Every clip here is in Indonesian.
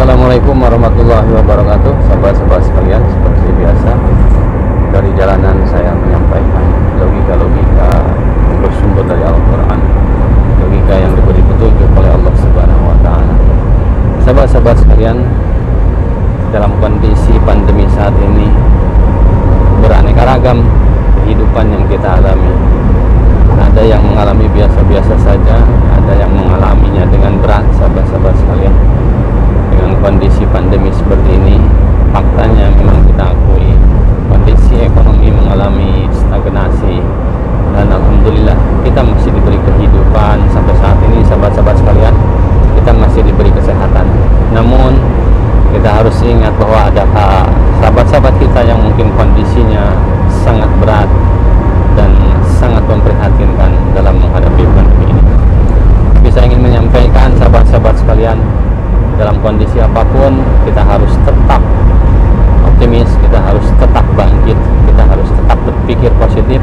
Assalamualaikum warahmatullahi wabarakatuh. Sahabat-sahabat sekalian, seperti biasa dari jalanan saya menyampaikan logika-logika yang bersumber dari Al-Quran, logika yang diberi petunjuk oleh Allah Subhanahu wa Ta'ala. Sahabat-sahabat sekalian, dalam kondisi pandemi saat ini beraneka ragam kehidupan yang kita alami. Ada yang mengalami biasa-biasa saja, ada yang mengalaminya dengan berat. Sahabat-sahabat sekalian, dengan kondisi pandemi seperti ini, faktanya memang kita akui kondisi ekonomi mengalami stagnasi, dan alhamdulillah kita masih diberi kehidupan sampai saat ini. Sahabat-sahabat sekalian, kita masih diberi kesehatan. Namun kita harus ingat bahwa ada sahabat-sahabat kita yang mungkin kondisinya sangat berat dan sangat memprihatinkan dalam menghadapi pandemi ini. Tapi saya ingin menyampaikan, sahabat-sahabat sekalian, dalam kondisi apapun kita harus tetap optimis, kita harus tetap bangkit, kita harus tetap berpikir positif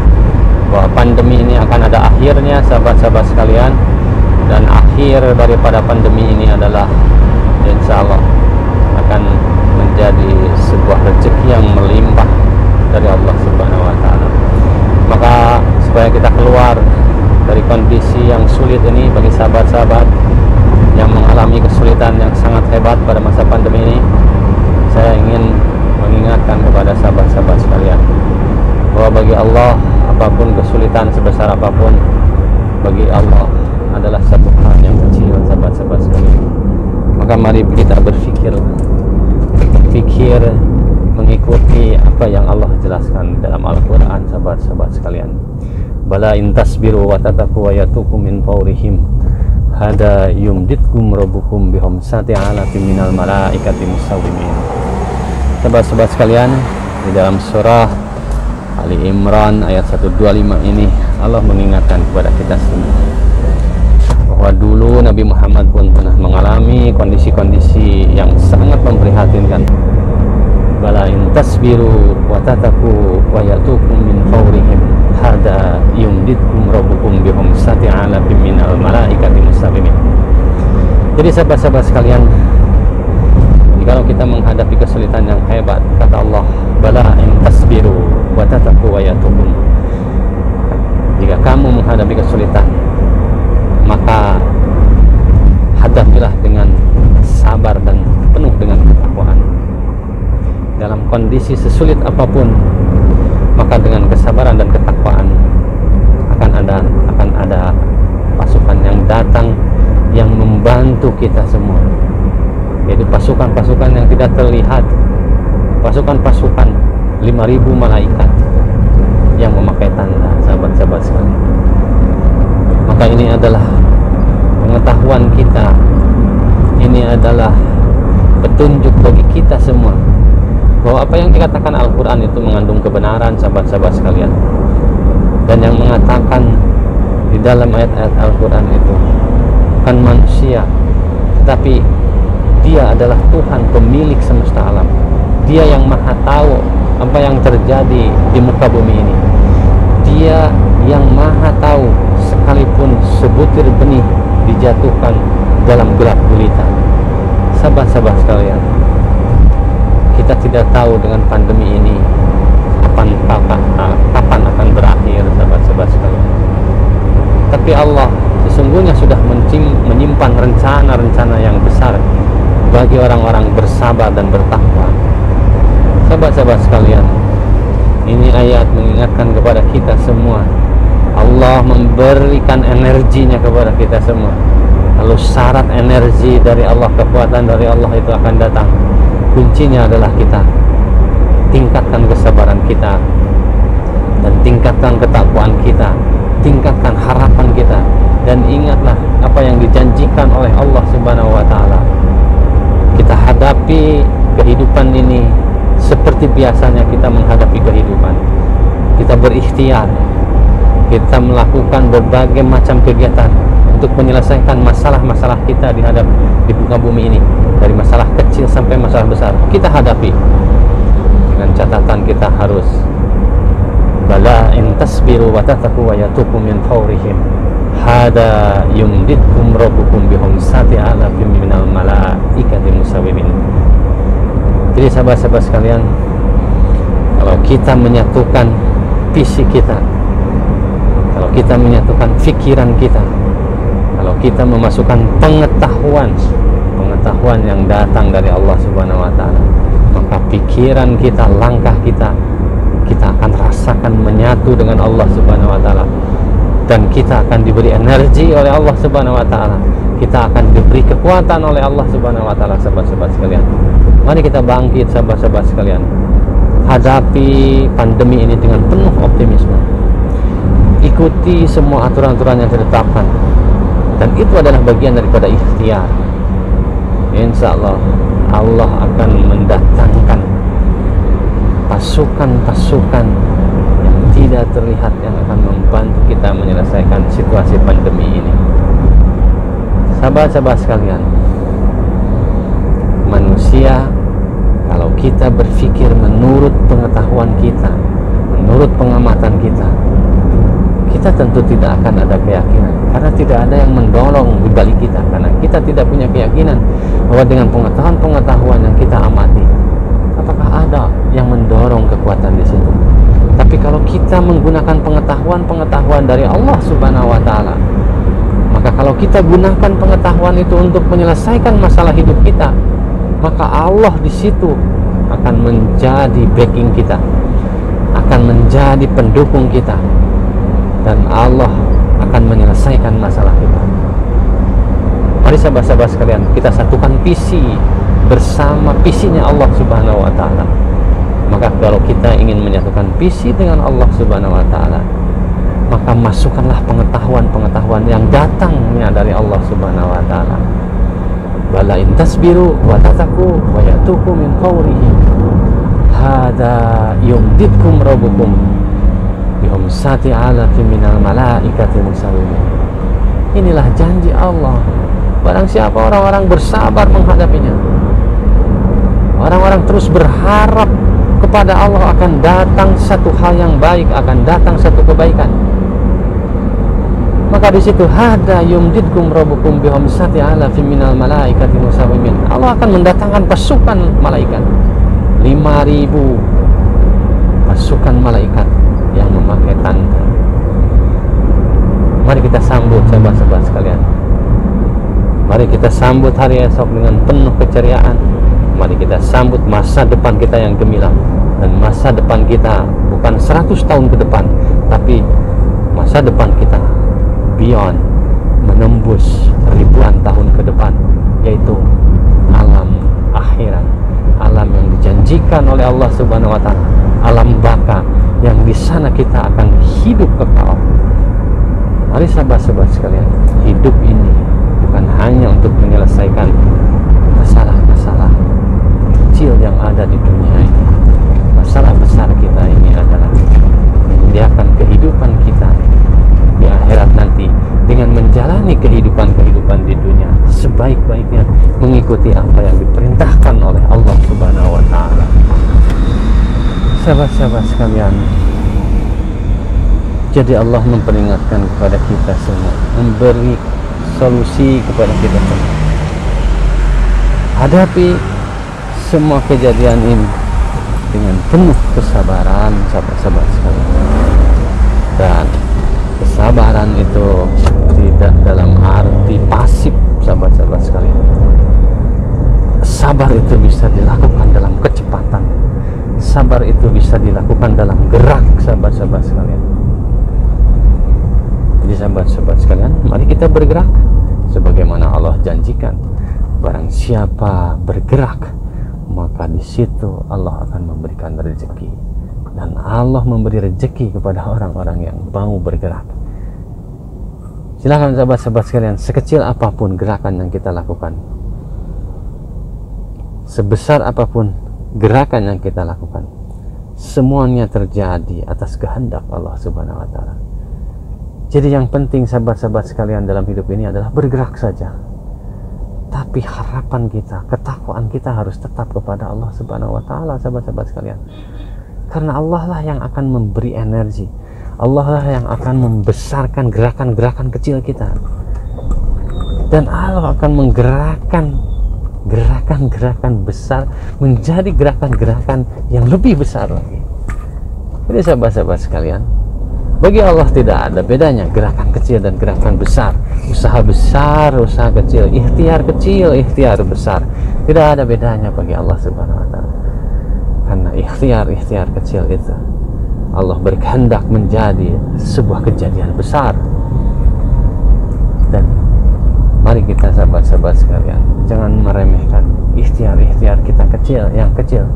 bahwa pandemi ini akan ada akhirnya, sahabat-sahabat sekalian. Dan akhir daripada pandemi ini adalah insya Allah akan menjadi sebuah rezeki yang melimpah dari Allah Subhanahu wa Ta'ala. Maka supaya kita keluar dari kondisi yang sulit ini, bagi sahabat-sahabat yang mengalami kesulitan yang sangat hebat pada masa pandemi ini, saya ingin mengingatkan kepada sahabat-sahabat sekalian bahwa bagi Allah apapun kesulitan sebesar apapun, bagi Allah adalah satu hal yang kecil, sahabat-sahabat sekalian. Maka mari kita berpikir mengikuti apa yang Allah jelaskan dalam Al-Quran, sahabat-sahabat sekalian. Bala intasbiru wa tataku wa yatukum min fawrihim hada yumditkum rabbukum bihomsati alatim minal malaikati musawwimin. Sahabat-sahabat sekalian, di dalam surah Ali Imran ayat 125 ini Allah mengingatkan kepada kita semua bahwa dulu Nabi Muhammad pun pernah mengalami kondisi-kondisi yang sangat memprihatinkan. Bala intasbiru wa tataku wa yatukum min fawrihim hada yumditkum rabbukum bihomsati alatim minal malaikati musawwimin. Jadi sahabat-sahabat sekalian, kalau kita menghadapi kesulitan yang hebat, kata Allah, bala intasbiru wa tataku wa yatukum, jika kamu menghadapi kesulitan, maka hadapilah dengan sabar dan penuh dengan ketakwaan. Dalam kondisi sesulit apapun, maka dengan kesabaran dan ketakwaan akan ada pasukan yang datang yang membantu kita semua, yaitu pasukan-pasukan yang tidak terlihat, pasukan-pasukan 5.000 malaikat yang memakai tanda, sahabat-sahabat sekalian. Maka ini adalah pengetahuan kita, ini adalah petunjuk bagi kita semua bahwa apa yang dikatakan Al-Quran itu mengandung kebenaran, sahabat-sahabat sekalian. Dan yang mengatakan di dalam ayat-ayat Al-Quran itu bukan manusia, tetapi Dia adalah Tuhan pemilik semesta alam. Dia yang maha tahu apa yang terjadi di muka bumi ini. Dia yang maha tahu sekalipun sebutir benih dijatuhkan dalam gelap gulita. Sahabat-sahabat sekalian, kita tidak tahu dengan pandemi ini kapan akan berakhir, sahabat-sahabat sekalian. Tapi Allah sesungguhnya sudah menyimpan rencana-rencana yang besar bagi orang-orang bersabar dan bertakwa. Sahabat-sahabat sekalian, ini ayat mengingatkan kepada kita semua. Allah memberikan energinya kepada kita semua. Lalu syarat energi dari Allah, kekuatan dari Allah itu akan datang. Kuncinya adalah kita tingkatkan kesabaran kita dan tingkatkan ketakwaan kita, tingkatkan harapan kita, dan ingatlah apa yang dijanjikan oleh Allah Subhanahu wa Ta'ala. Kita hadapi kehidupan ini seperti biasanya kita menghadapi kehidupan. Kita berikhtiar, kita melakukan berbagai macam kegiatan untuk menyelesaikan masalah-masalah kita di muka bumi ini, dari masalah kecil sampai masalah besar kita hadapi. Dengan catatan kita harus bala intasbiru wa tataku wa yatukum min fawrihim hada yumditkum rabbukum bihomsati alafim minal malaikati musawwimin. sahabat-sahabat sekalian, kalau kita menyatukan visi kita, kalau kita menyatukan pikiran kita, kalau kita memasukkan pengetahuan yang datang dari Allah Subhanahu wa Ta'ala, maka pikiran kita, langkah kita akan rasakan menyatu dengan Allah Subhanahu wa Ta'ala, dan kita akan diberi energi oleh Allah Subhanahu wa Ta'ala, kita akan diberi kekuatan oleh Allah Subhanahu wa Ta'ala. Sahabat-sahabat sekalian, mari kita bangkit sahabat-sahabat sekalian, hadapi pandemi ini dengan penuh optimisme, ikuti semua aturan-aturan yang ditetapkan, dan itu adalah bagian daripada ikhtiar. Insya Allah, Allah akan mendatangkan pasukan-pasukan yang tidak terlihat yang akan membantu kita menyelesaikan situasi pandemi ini. Sahabat-sahabat sekalian, manusia kalau kita berpikir menurut pengetahuan kita, menurut pengamatan kita tentu tidak akan ada keyakinan, karena tidak ada yang mendorong di balik kita, karena kita tidak punya keyakinan bahwa dengan pengetahuan yang kita amati, apakah ada yang mendorong kekuatan di situ. Tapi kalau kita menggunakan pengetahuan dari Allah Subhanahu wa Ta'ala, maka kalau kita gunakan pengetahuan itu untuk menyelesaikan masalah hidup kita, maka Allah di situ akan menjadi backing kita, akan menjadi pendukung kita, dan Allah akan menyelesaikan masalah kita. Mari sahabat-sahabat sekalian, kita satukan visi bersama visinya Allah Subhanahu wa Ta'ala. Maka kalau kita ingin menyatukan visi dengan Allah Subhanahu wa Ta'ala, maka masukkanlah pengetahuan yang datangnya dari Allah Subhanahu wa Ta'ala. Bala in tasbiru wa tataku wa yatukum min fawrihim hada yumditkum rabbukum bihumsati alafin minal malaikati musawwimin. Inilah janji Allah. Barang siapa orang-orang bersabar menghadapinya, orang-orang terus berharap kepada Allah, akan datang satu hal yang baik, akan datang satu kebaikan. Maka di situ hada yumditkum rabbukum bihumsati alafin minal malaikati musawwimin. Allah akan mendatangkan pasukan malaikat 5.000 pasukan malaikat yang memakai tanda. Mari kita sambut sahabat-sahabat sekalian. Mari kita sambut hari esok dengan penuh keceriaan. Mari kita sambut masa depan kita yang gemilang. Dan masa depan kita bukan 100 tahun ke depan, tapi masa depan kita beyond, menembus ribuan tahun ke depan, yaitu alam akhirat, alam yang dijanjikan oleh Allah Subhanahu wa Ta'ala, alam baka yang di sana kita akan hidup kekal. Mari sahabat-sahabat sekalian, hidup ini bukan hanya untuk menyelesaikan masalah-masalah kecil yang ada di dunia ini. Masalah besar kita ini adalah menyediakan kehidupan kita di akhirat nanti dengan menjalani kehidupan di dunia sebaik-baiknya, mengikuti apa yang diperintahkan oleh Allah Subhanahu wa Ta'ala. Sahabat-sahabat sekalian, jadi Allah memperingatkan kepada kita semua, memberi solusi kepada kita semua. Hadapi semua kejadian ini dengan penuh kesabaran sahabat-sahabat sekalian. Dan kesabaran itu tidak dalam arti pasif sahabat-sahabat sekalian. Sabar itu bisa dilakukan dalam kecepatan. Sabar itu bisa dilakukan dalam gerak sahabat-sahabat sekalian. Jadi sahabat-sahabat sekalian, mari kita bergerak sebagaimana Allah janjikan. Barang siapa bergerak, maka di situ Allah akan memberikan rezeki, dan Allah memberi rezeki kepada orang-orang yang mau bergerak. Silakan sahabat-sahabat sekalian, sekecil apapun gerakan yang kita lakukan, sebesar apapun gerakan yang kita lakukan, semuanya terjadi atas kehendak Allah Subhanahu wa Ta'ala. Jadi yang penting sahabat-sahabat sekalian dalam hidup ini adalah bergerak saja. Tapi harapan kita, ketakwaan kita harus tetap kepada Allah Subhanahu wa Ta'ala sahabat-sahabat sekalian. Karena Allah lah yang akan memberi energi, Allah lah yang akan membesarkan gerakan-gerakan kecil kita, dan Allah akan menggerakkan gerakan-gerakan besar menjadi gerakan-gerakan yang lebih besar lagi. Jadi sahabat-sahabat sekalian, bagi Allah tidak ada bedanya gerakan kecil dan gerakan besar, usaha besar, usaha kecil, ikhtiar besar, tidak ada bedanya bagi Allah Subhanahu wa Ta'ala. Karena ikhtiar kecil itu Allah berkehendak menjadi sebuah kejadian besar. Dan mari kita sahabat-sahabat sekalian, jangan meremehkan ikhtiar kita kecil, yang kecil.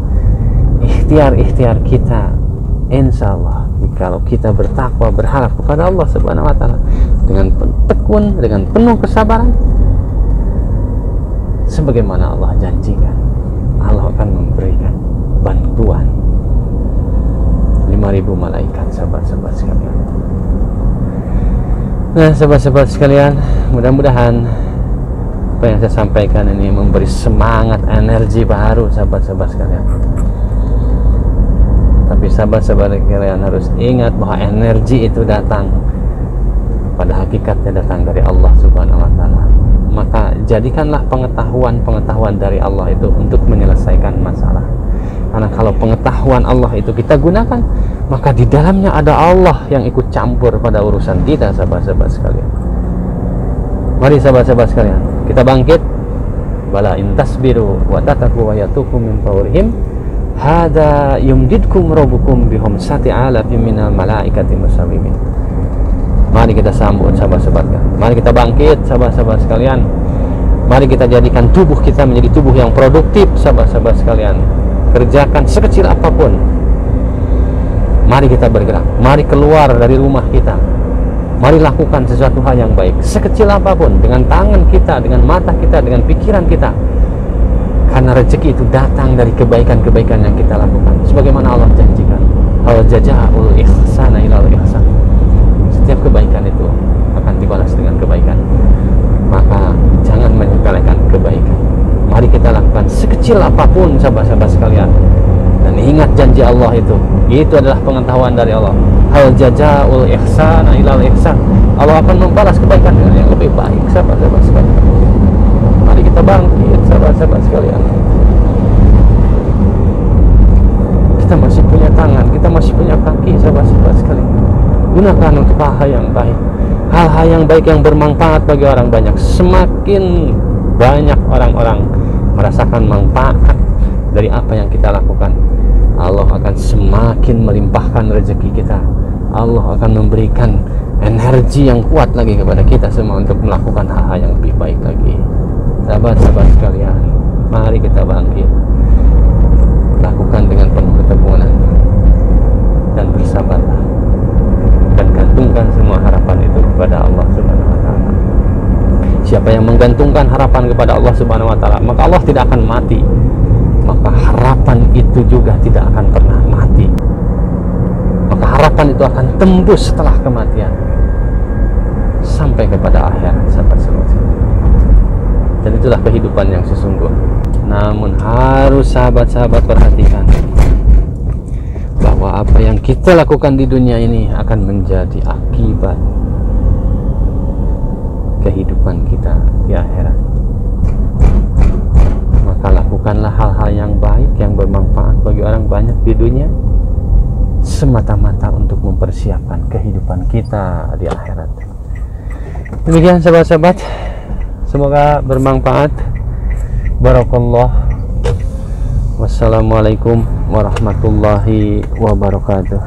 Ikhtiar kita, insya Allah, kalau kita bertakwa, berharap kepada Allah Subhanahu wa Ta'ala dengan tekun, dengan penuh kesabaran, sebagaimana Allah janjikan, Allah akan memberikan bantuan 5.000 malaikat, sahabat-sahabat sekalian. Nah, sahabat-sahabat sekalian, mudah-mudahan apa yang saya sampaikan ini memberi semangat, energi baru, sahabat-sahabat sekalian. Tapi sahabat-sahabat sekalian harus ingat bahwa energi itu datang, pada hakikatnya datang dari Allah Subhanahu wa Ta'ala. Maka jadikanlah pengetahuan dari Allah itu untuk menyelesaikan masalah. Karena kalau pengetahuan Allah itu kita gunakan, maka di dalamnya ada Allah yang ikut campur pada urusan kita, sahabat-sahabat sekalian. Mari sahabat-sahabat sekalian, kita bangkit. Bala intasbiru wa tataku wa yatukum min fawrihim hada yumdidkum rabbukum bihum sati alafim minal malaikati musawimin. Mari kita sambut sahabat-sahabat sekalian. Mari kita bangkit sahabat-sahabat sekalian. Mari kita jadikan tubuh kita menjadi tubuh yang produktif, sahabat-sahabat sekalian. Kerjakan sekecil apapun. Mari kita bergerak. Mari keluar dari rumah kita. Mari lakukan sesuatu hal yang baik, sekecil apapun, dengan tangan kita, dengan mata kita, dengan pikiran kita. Karena rezeki itu datang dari kebaikan-kebaikan yang kita lakukan. Sebagaimana Allah janjikan, al jazaa'ul ihsana ilal ihsan. Setiap kebaikan itu akan dibalas dengan kebaikan. Maka jangan menyepelekan kebaikan. Mari kita lakukan sekecil apapun, sahabat-sahabat sekalian. Dan ingat janji Allah itu adalah pengetahuan dari Allah. Hal jazaa'ul ihsana ilal ihsan. Allah akan membalas kebaikan dengan yang lebih baik, sahabat-sahabat sekalian. Mari kita bangkit, sahabat-sahabat sekalian. Kita masih punya tangan, kita masih punya kaki, sahabat-sahabat sekalian. Gunakan untuk hal-hal yang baik, hal-hal yang baik yang bermanfaat bagi orang banyak. Semakin banyak orang-orang merasakan manfaat dari apa yang kita lakukan, Allah akan semakin melimpahkan rezeki kita. Allah akan memberikan energi yang kuat lagi kepada kita semua untuk melakukan hal-hal yang lebih baik lagi. Sahabat-sahabat sekalian, mari kita bangkit, lakukan dengan penuh ketekunan dan bersabarlah, dan gantungkan semua harapan itu kepada Allah Subhanahu wa Ta'ala. Siapa yang menggantungkan harapan kepada Allah Subhanahu wa Ta'ala, maka Allah tidak akan mati, maka harapan itu juga tidak akan pernah mati. Maka harapan itu akan tembus setelah kematian sampai kepada akhirat, sahabat-sahabat. Dan itulah kehidupan yang sesungguhnya. Namun harus sahabat-sahabat perhatikan bahwa apa yang kita lakukan di dunia ini akan menjadi akibat kehidupan kita di akhirat. Maka lakukanlah hal-hal yang baik, yang bermanfaat bagi orang banyak di dunia, semata-mata untuk mempersiapkan kehidupan kita di akhirat. Demikian sahabat-sahabat, semoga bermanfaat. Barakallah. Wassalamualaikum warahmatullahi wabarakatuh.